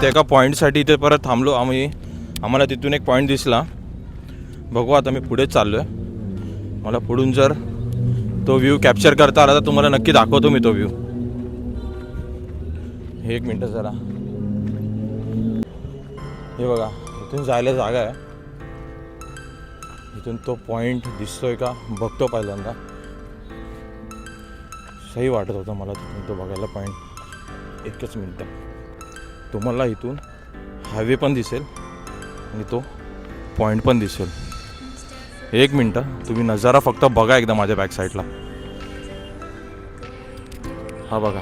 आता एका पॉईंटसाठी इथे परत थांबलो आम्ही. आम्हाला तिथून एक पॉईंट दिसला. बघू आता मी पुढेच चाललो आहे. मला पुढून जर तो व्ह्यू कॅप्चर करता आला तर तुम्हाला नक्की दाखवतो मी तो व्ह्यू. एक मिनटं जरा. हे बघा इथून जायला जागा आहे. इथून तो पॉईंट दिसतोय का बघतो पहिल्यांदा. सही वाटत होतं मला तिथून तो बघायला पॉईंट. एकच मिनटं. तुम्हाला इथून हायवे पण दिसेल आणि तो पॉईंट पण दिसेल. एक मिनटं तुम्ही नजारा फक्त बघा एकदा माझ्या बॅक साईडला. हा बघा.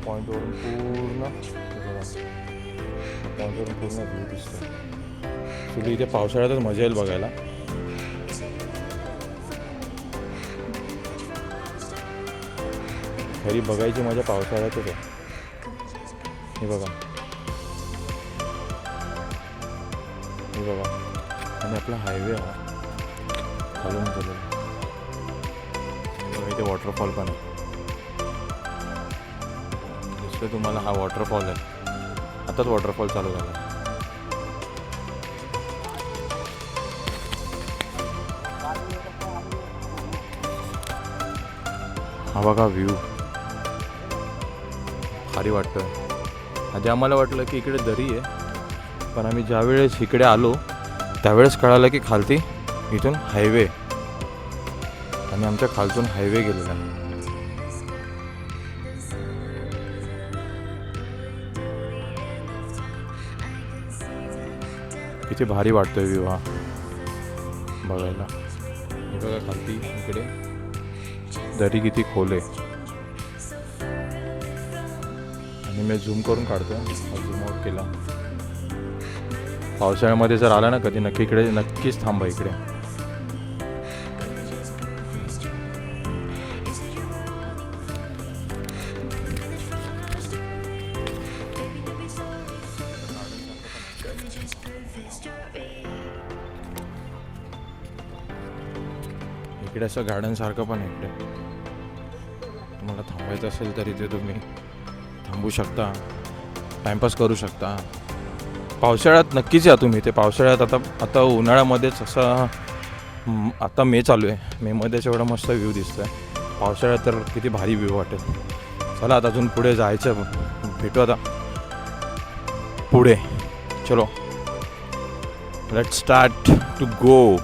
पॉईंटवरून पूर्ण व्ह्यू दिसतो. ॲक्च्युली इथे पावसाळ्यातच मजा येईल बघायला. खरी बघायची मजा पावसाळ्यातच आहे. हे बघा हे बघा. आणि आपला हायवे हा खालून गेलेला. बघा इथे वॉटरफॉल पण आहे. दिसतोय तुम्हाला हा वॉटरफॉल आहे. आताच वॉटरफॉल चालू झाला. हा बघा व्ह्यू भारी वाटतोय. आधी आम्हाला वाटलं की इकडे दरी आहे, पण आम्ही ज्यावेळेस इकडे आलो त्यावेळेस कळालं की खालती इथून हायवे आणि आमच्या खालतून हायवे गेलेला आहे. किती भारी वाटतोय व्ह्यू हा बघायला. हे बघा खालती इकडे दरी किती खोल आहे. आणि मी झूम करून काढतो. झूम आउट केला. पावसाळ्यामध्ये जर आला ना कधी नक्की इकडे नक्कीच थांबा इकडे. इकडे असं गार्डन सारखं पण आहे. इकडे तुम्हाला थांबायचं असेल तर इथे तुम्ही थांबू शकता, टाइमपास करू शकता. पावसाळ्यात नक्कीच या तुम्ही इथे. पावसाळ्यात आता उन्हाळ्यामध्येच असं आता मे चालू आहे. मेमध्येच एवढा मस्त व्ह्यू दिसतो आहे. पावसाळ्यात तर किती भारी व्ह्यू वाटेल. चला आता अजून पुढे जायचं. भेटू आता पुढे. चलो लेट्स स्टार्ट टू गो.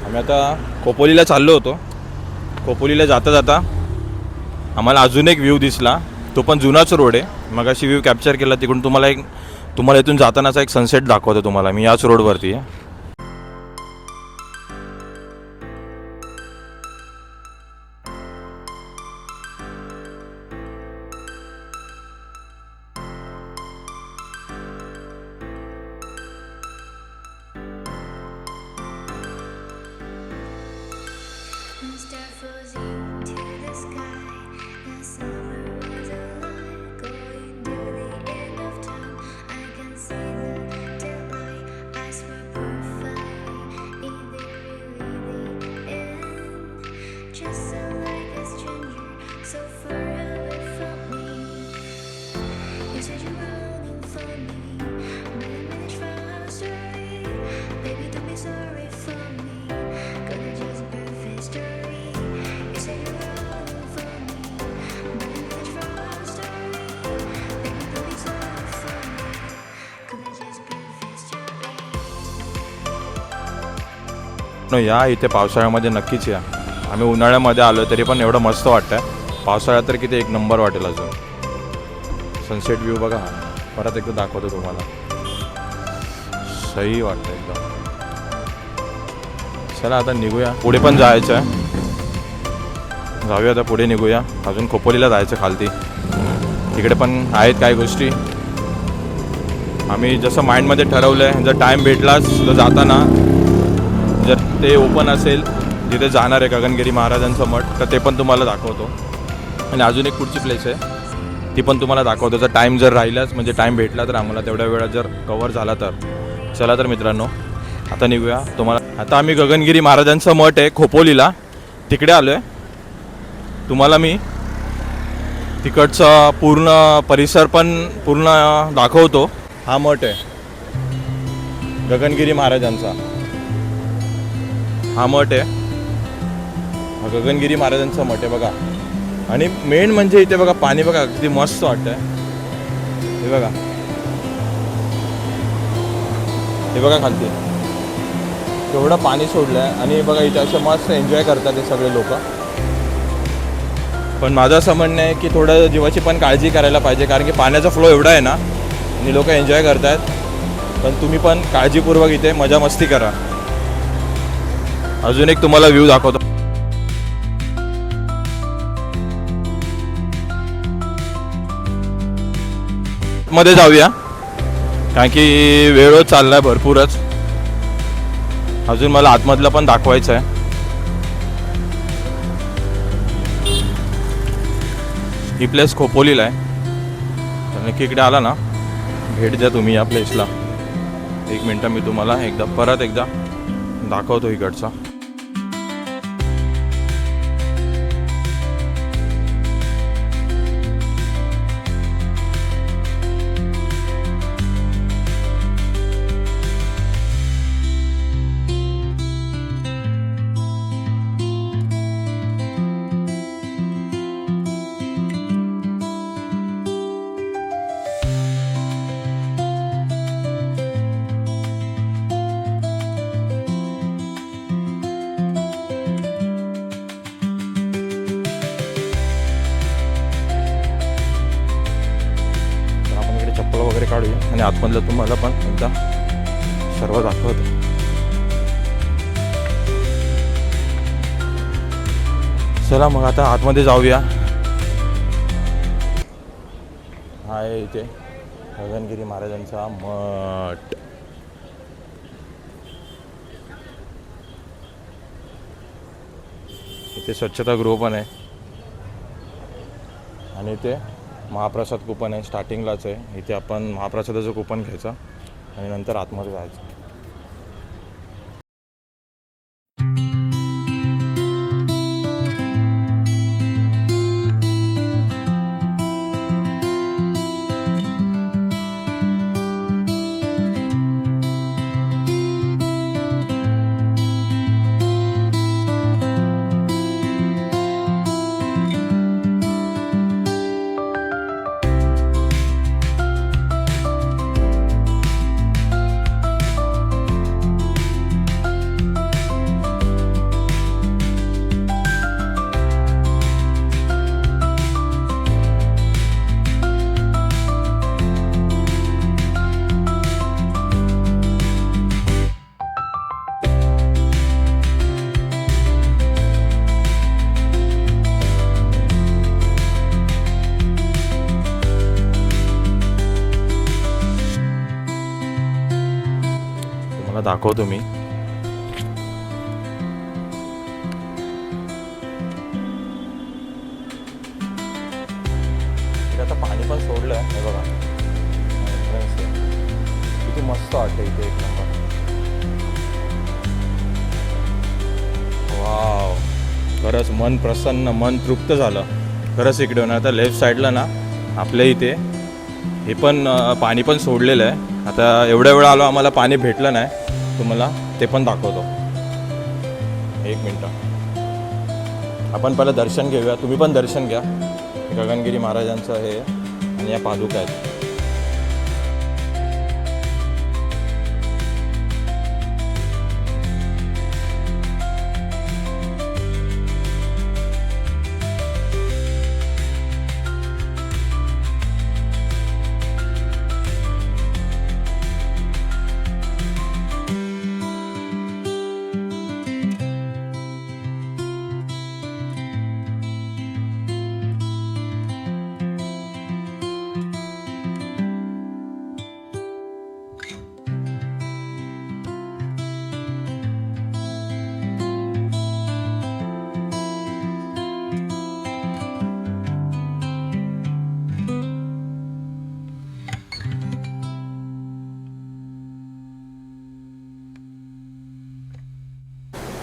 आम्ही आता खोपोलीला चाललो होतो. खोपोलीला जाता जाता आम्हाला अजून एक व्ह्यू दिसला. तो पण जुनाच रोड आहे. मग अशी व्ह्यू कॅप्चर केला तिकडून. तुम्हाला इथून जातानाचा एक सनसेट दाखवतो तुम्हाला मी. याच रोडवरती आहे. या इथे पावसाळ्यामध्ये नक्कीच या. आम्ही उन्हाळ्यामध्ये आलो तरी पण एवढं मस्त वाटतं. पावसाळ्यात तर किती एक नंबर वाटेल. अजून सनसेट व्ह्यू बघा. परत एकदा दाखवतो तुम्हाला. सही वाटतं एकदम. चला आता निघूया. पुढे पण जायचं आहे. जाऊया आता पुढे निघूया. अजून खोपोलीला जायचं खालती. तिकडे पण आहेत काही गोष्टी. आम्ही जसं माइंडमध्ये ठरवलं आहे, जर टाईम भेटलाच तर जाताना जर ते ओपन असेल जिथे जाणार आहे गगनगिरी महाराजांचं मठ, तर ते पण तुम्हाला दाखवतो. आणि अजून एक पुढची प्लेस आहे ती पण तुम्हाला दाखवतो. जर टाईम जर राहिलाच म्हणजे टाईम भेटला तर आम्हाला तेवढ्या वेळात जर कवर झाला तर. चला तर मित्रांनो आता निघूया. तुम्हाला आता आम्ही गगनगिरी महाराजांचं मठ आहे खोपोलीला, तिकडे आलो आहे. तुम्हाला मी तिकडचा पूर्ण परिसर पण पूर्ण दाखवतो. हा मठ आहे गगनगिरी महाराजांचा, हा मठ आहे, हा गगनगिरी महाराजांचा मठ आहे बघा. आणि मेन म्हणजे इथे बघा पाणी बघा किती मस्त वाटतंय. हे बघा, हे बघा खालती केवढं पाणी सोडलं आहे. आणि बघा इथे असं मस्त एन्जॉय करतात हे सगळे लोक. पण माझं असं म्हणणं आहे की थोडं जीवाची पण काळजी करायला पाहिजे, कारण की पाण्याचा फ्लो एवढा आहे ना आणि लोक एन्जॉय करत आहेत. पण तुम्ही पण काळजीपूर्वक इथे मजा मस्ती करा. अजून एक तुम्हाला व्ह्यू दाखवतो. मध्ये जाऊया कारण की वेळ चाललाय भरपूरच. अजून मला आतमधलं पण दाखवायचं आहे. ही प्लेस खोपोलीला आहे, तर नक्की इकडे आला ना भेट द्या तुम्ही या प्लेसला. एक मिनटं मी तुम्हाला परत एकदा दाखवतो इकडचा. चप्पल वगैरे काढूया आणि आतमधलं तुम्हाला पण एकदा सर्व दाखवतो. चला मग आता आतमध्ये जाऊया. हा आहे इथे गगनगिरी महाराजांचा मठ. इथे स्वच्छतागृह पण आहे आणि इथे महाप्रसाद कुपन आहे. स्टार्टिंगलाच आहे इथे आपण महाप्रसादाचं कुपन घ्यायचं आणि नंतर आतमध्ये जायचं. दाखवतो मी. आता पाणी पण सोडलं हे बघा. किती मस्त वाटतं इथे, एक नंबर. वाव, खरंच मन प्रसन्न, मन तृप्त झालं खरंच इकडे. आता लेफ्ट साईडला ना आपल्या इथे हे पण पाणी पण सोडलेलं आहे. आता एवढ्या वेळा आलो आम्हाला पाणी भेटलं नाही, तुम्हाला ते पण दाखवतो. एक मिनटं, आपण पहिलं दर्शन घेऊया. तुम्ही पण दर्शन घ्या. गगनगिरी महाराजांचं हे आणि या पादुका आहेत.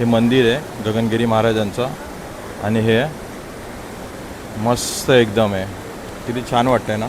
हे मंदिर आहे गगनगिरी महाराजांचं आणि हे मस्त एकदम आहे. किती छान वाटतंय ना.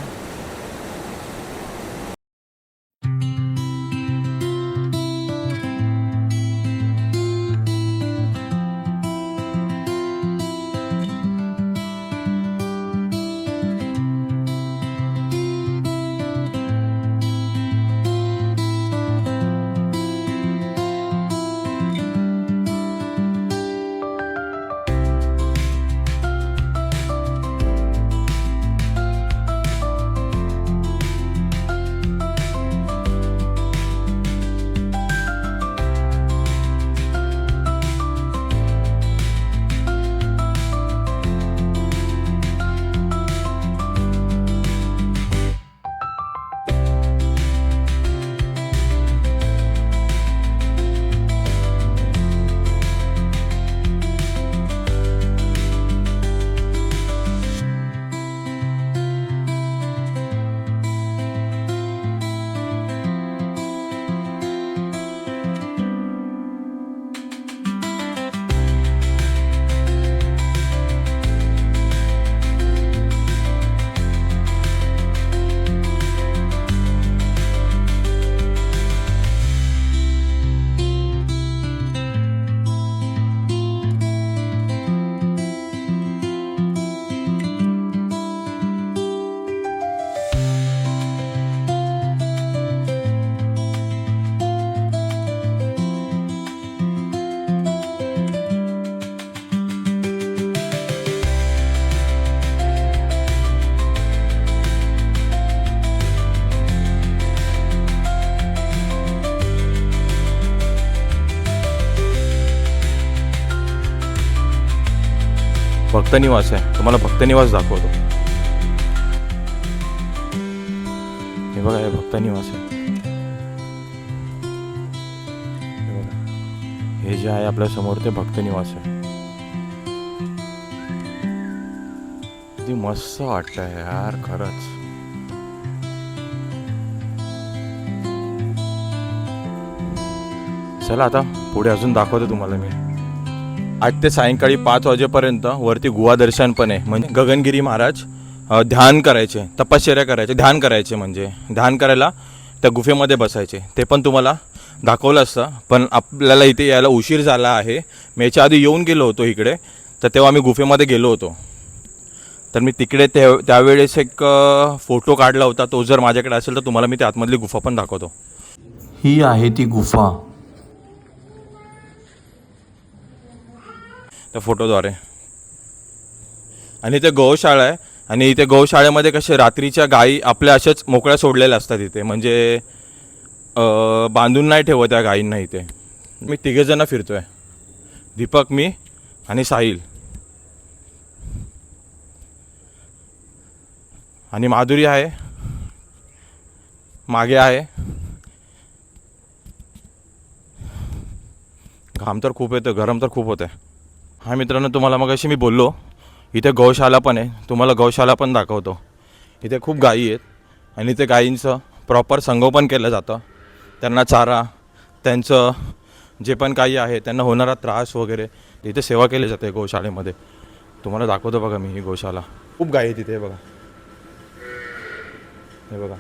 भक्तनिवास आहे. तुम्हाला भक्तनिवास दाखवतो. हे बघा हे भक्तनिवास आहे. हे बघा हे जे आहे आपल्या समोर ते भक्तनिवास आहे. किती मस्त वाटतंय यार खरंच. चला आता पुढे अजून दाखवतो तुम्हाला मी. आज ते सायंकाळी 5 वाजेपर्यंत वरती गुहा दर्शन पण आहे. म्हणजे गगनगिरी महाराज ध्यान करायचे, तपश्चर्या करायचे, ध्यान करायचे. म्हणजे ध्यान करायला त्या गुफेमध्ये बसायचे. ते पण तुम्हाला दाखवलं असतं, पण आपल्याला इथे यायला उशीर झाला आहे. मी याच्या आधी येऊन गेलो होतो इकडे, तर तेव्हा आम्ही गुफेमध्ये गेलो होतो. तर मी तिकडे त्यावेळेस एक फोटो काढला होता. तो जर माझ्याकडे असेल तर तुम्हाला मी त्या आतमधली गुफा पण दाखवतो. ही आहे ती गुफा त्या फोटोद्वारे. आणि इथे गौशाळा आहे. आणि इथे गौशाळेमध्ये कसे रात्रीच्या गायी आपल्या अशाच मोकळ्या सोडलेल्या असतात इथे. म्हणजे बांधून नाही ठेवत त्या गायींना इथे. मी तिघेजणं फिरतो आहे, दीपक, मी आणि साहिल. आणि माधुरी आहे मागे आहे. घाम तर खूप येतं, गरम तर खूप होतं आहे. हा मित्रांनो, तुम्हाला मग अशी मी बोललो इथे गौशाला पण आहे. तुम्हाला गौशाला पण दाखवतो. इथे खूप गायी आहेत आणि इथे गायींचं प्रॉपर संगोपन केलं जातं. त्यांना चारा, त्यांचं जे पण काही आहे त्यांना होणारा त्रास वगैरे इथे सेवा केली जाते गौशाळेमध्ये. तुम्हाला दाखवतो बघा मी ही गौशाला. खूप गायी तिथे बघा. हे बघा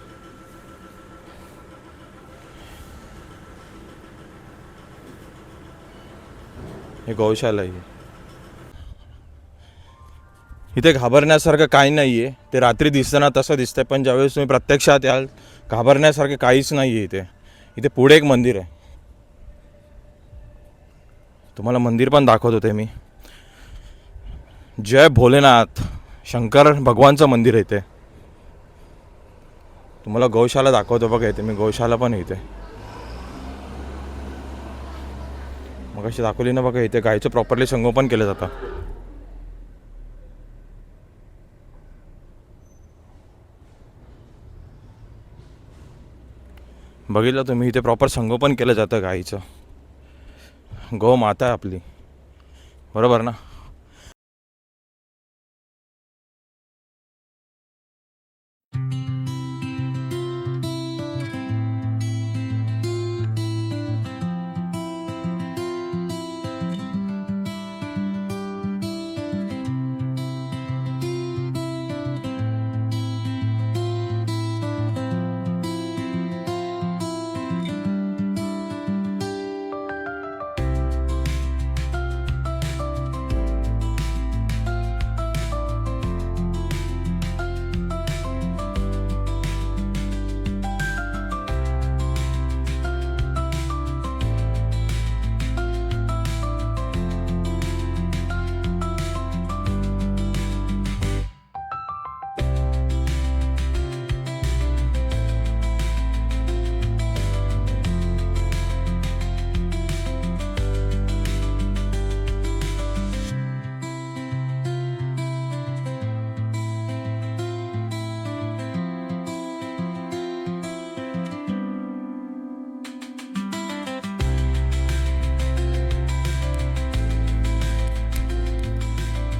हे गौशाला आहे. इथे घाबरण्यासारखं काही नाही आहे. ते रात्री दिसताना तसं दिसतंय, पण ज्यावेळेस तुम्ही प्रत्यक्षात याल घाबरण्यासारखं काहीच नाही आहे इथे. इथे पुढे एक मंदिर आहे, तुम्हाला मंदिर पण दाखवत होते मी. जय भोलेनाथ, शंकर भगवानचं मंदिर आहे इथे. तुम्हाला गौशाला दाखवतो बघा. इथे मी गौशाला पण इथे मग अशी दाखवली ना बघा. इथे गायचं प्रॉपरली संगोपन केलं जातं. बघितलं तुम्ही, इथे प्रॉपर संगोपन केलं जातं गाईचं. गौ माता आहे आपली, बरोबर ना.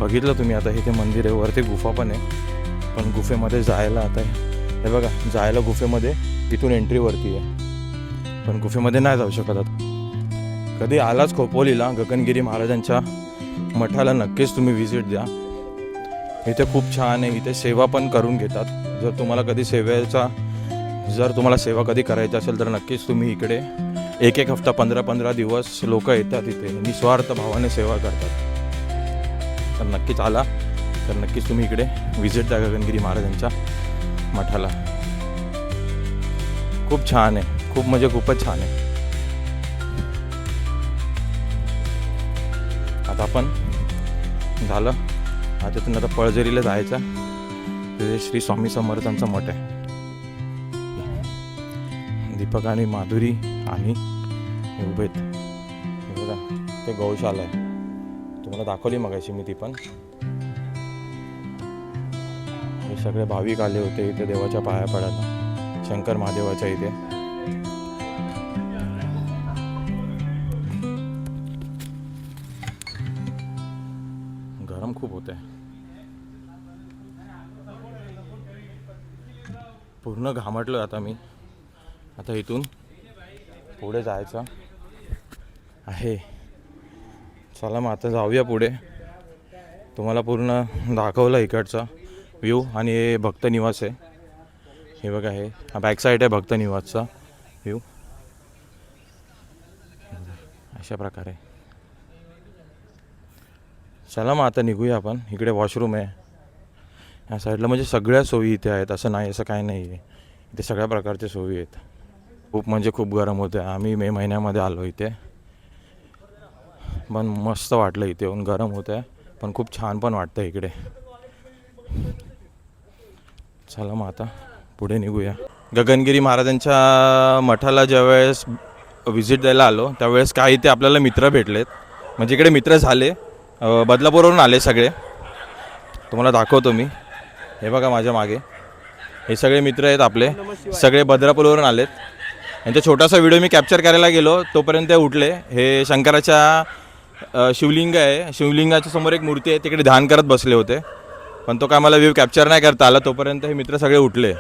बघितलं तुम्ही आता इथे मंदिर आहे, वरती गुफा पण आहे, पण गुफेमध्ये जायला आता हे बघा, जायला गुफेमध्ये इथून एंट्री वरती आहे, पण गुफेमध्ये नाही जाऊ शकत आता. कधी आलाच खोपोलीला गगनगिरी महाराजांच्या मठाला नक्कीच तुम्ही व्हिजिट द्या. इथे खूप छान आहे, इथे सेवा पण करून घेतात. जर तुम्हाला कधी सेवा कधी करायची असेल तर नक्कीच तुम्ही इकडे एक हफ्ता 15 दिवस लोक येतात इथे, निस्वार्थ भावाने सेवा करतात. तर नक्कीच आला तर नक्कीच तुम्ही इकडे व्हिजिट द्या गगनगिरी महाराजांच्या मठाला. खूप छान आहे, खूप म्हणजे खूपच छान आहे. आता आपण झालं, आता तिथून आता पळझरीला जायचं. तिथे श्री स्वामी समर्थांचा मठ आहे. दीपक आणि माधुरी आणि उभेत बघा, ते गौशाला आहे, तुम्हाला दाखवली मगाशी मी ती पण. हे सगळे भाविक आले होते इथे देवाच्या पाया पडायला, शंकर महादेवाच्या इथे. गरम खूप होते, पूर्ण घामटलो आता मी. आता इथून पुढे जायचं आहे. चला मग आता जाऊया पुढे. तुम्हाला पूर्ण दाखवलं इकडचा व्ह्यू. आणि हे भक्त निवास आहे, हे बघा, हे हा बॅक साईड आहे भक्त निवासचा व्ह्यू. अशा प्रकारे. चला मग आता निघूया आपण. इकडे वॉशरूम आहे या साईडला, म्हणजे सगळ्या सोयी इथे आहेत, असं नाही असं काही नाही आहे, इथे सगळ्या प्रकारच्या सोयी आहेत. खूप म्हणजे खूप गरम होते. आम्ही मे महिन्यामध्ये आलो इथे, पण मस्त वाटलं इथे येऊन. गरम होतं आहे पण खूप छान पण वाटतं इकडे. चला मग आता पुढे निघूया. गगनगिरी महाराजांच्या मठाला ज्यावेळेस व्हिजिट द्यायला आलो त्यावेळेस काही ते आपल्याला मित्र भेटलेत, म्हणजे इकडे मित्र झाले, बदलापूरवरून आले सगळे. तुम्हाला दाखवतो मी, हे बघा माझ्या मागे हे सगळे मित्र आहेत आपले, सगळे बदलापूरवरून आलेत. यांचा छोटासा व्हिडिओ मी कॅप्चर करायला गेलो तोपर्यंत ते उठले. हे शंकराच्या शिवलिंग आहे, शिवलिंगाच्या समोर एक मूर्ती आहे, तिकडे ध्यान करत बसले होते, पण तो काय मला व्ह्यू कॅप्चर नाही करता आला. तोपर्यंत हे मित्र सगळे उठले.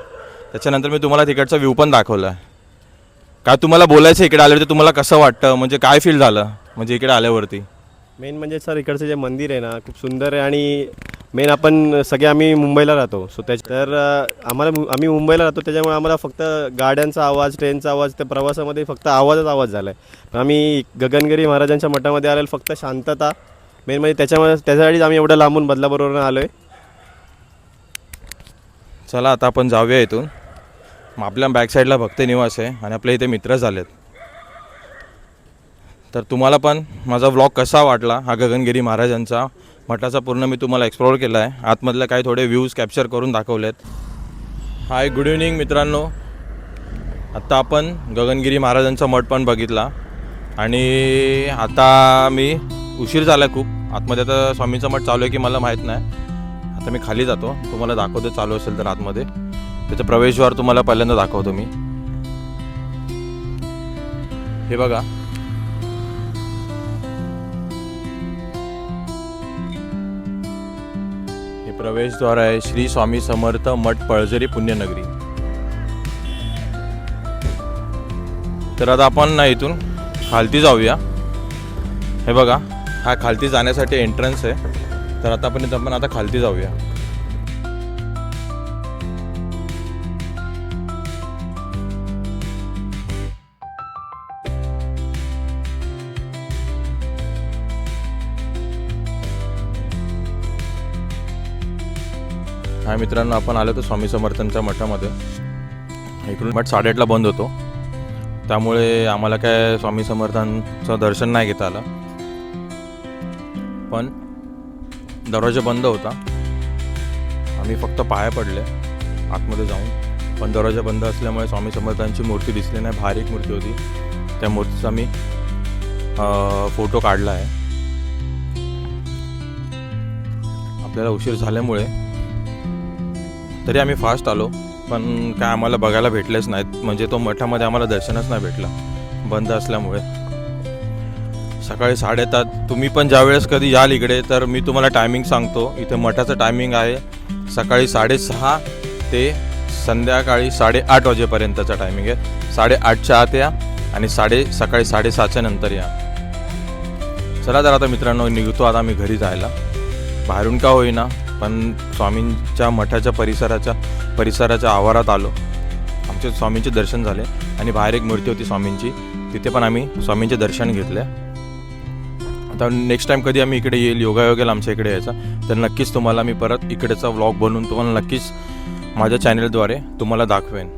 त्याच्यानंतर मी तुम्हाला तिकडचा व्ह्यू पण दाखवला. काय तुम्हाला बोलायचं इकडे आल्यावरती, तुम्हाला कसं वाटतं, म्हणजे काय फील झालं म्हणजे इकडे आल्यावरती? मेन म्हणजे सर इकडचं जे मंदिर आहे ना खूप सुंदर आहे. आणि मेन आपण सगळे आम्ही मुंबईला राहतो, सो तर आम्ही मुंबईला राहतो, त्याच्यामुळे आम्हाला फक्त गाड्यांचा आवाज, ट्रेनचा आवाज, त्या प्रवासामध्ये फक्त आवाज झाला आहे. आम्ही गगनगिरी महाराजांच्या मठामध्ये आलेलो फक्त शांतता मेन म्हणजे त्याच्यासाठीच आम्ही एवढं लांबून बदलापूरवरून आलो आहे. चला आता आपण जाऊया इथून. मग आपल्या बॅक साईडला भक्त निवास आहे आणि आपल्या इथे मित्र झालेत. तर तुम्हाला पण माझा व्लॉग कसा वाटला, हा गगनगिरी महाराजांचा मठाचा पूर्ण मी तुम्हाला एक्सप्लोअर केला आहे. आतमधले काही थोडे व्ह्यूज कॅप्चर करून दाखवलेत. हाय, गुड इव्हनिंग मित्रांनो. आत्ता आपण गगनगिरी महाराजांचा मठ पण बघितला आणि आता मी उशीर झाला आहे खूप. आतमध्ये आता स्वामींचा मठ चालू आहे की मला माहीत नाही. आता मी खाली जातो, तुम्हाला दाखवतो चालू असेल तर आतमध्ये. त्याचं प्रवेशद्वार तुम्हाला पहिल्यांदा दाखवतो मी. हे बघा, हे प्रवेशद्वार आहे श्री स्वामी समर्थ मठ पळझरी पुण्यनगरी. तर आता आपण ना इथून खालती जाऊया. हे बघा, हा खालती जाण्यासाठी एंट्रन्स आहे. तर आता आपण आता खालती जाऊया. हा मित्रांनो, आपण आलो तर स्वामी समर्थांच्या मठामध्ये. इकडून मठ 8:30ला बंद होतो, त्यामुळे आम्हाला काय स्वामी समर्थांचं दर्शन नाही घेता आलं. पण दरवाजा बंद होता, आम्ही फक्त पाया पडले आतमध्ये जाऊन. पण दरवाजा बंद असल्यामुळे स्वामी समर्थांची मूर्ती दिसली नाही. बारीक मूर्ती होती, त्या मूर्तीचा मी फोटो काढला आहे. आपल्याला उशीर झाल्यामुळे तरी आम्ही फास्ट आलो, पण काय आम्हाला बघायला भेटलेच नाहीत. म्हणजे तो मठामध्ये आम्हाला दर्शनच नाही भेटला, बंद असल्यामुळे. सकाळी 7:30. तुम्ही पण ज्यावेळेस कधी याल इकडे तर मी तुम्हाला टायमिंग सांगतो. इथे मठाचं टायमिंग आहे सकाळी 6:30 ते संध्याकाळी 8:30 वाजेपर्यंतचा टायमिंग आहे. 8:30च्या आत या आणि सकाळी 7:30च्या नंतर या. चला तर आता मित्रांनो निघतो आता मी घरी जायला. बाहेरून का होईना पण स्वामींच्या मठाच्या परिसराच्या आवारात आलो. आमचे स्वामींचे दर्शन झाले आणि बाहेर एक मूर्ती होती स्वामींची, तिथे पण आम्ही स्वामींचे दर्शन घेतले. आता नेक्स्ट टाईम कधी आम्ही इकडे येईल योगायोगाल आमच्या इकडे यायचा तर नक्कीच तुम्हाला मी परत इकडेचा व्लॉग बनवून तुम्हाला नक्कीच माझ्या चॅनलद्वारे तुम्हाला दाखवेन.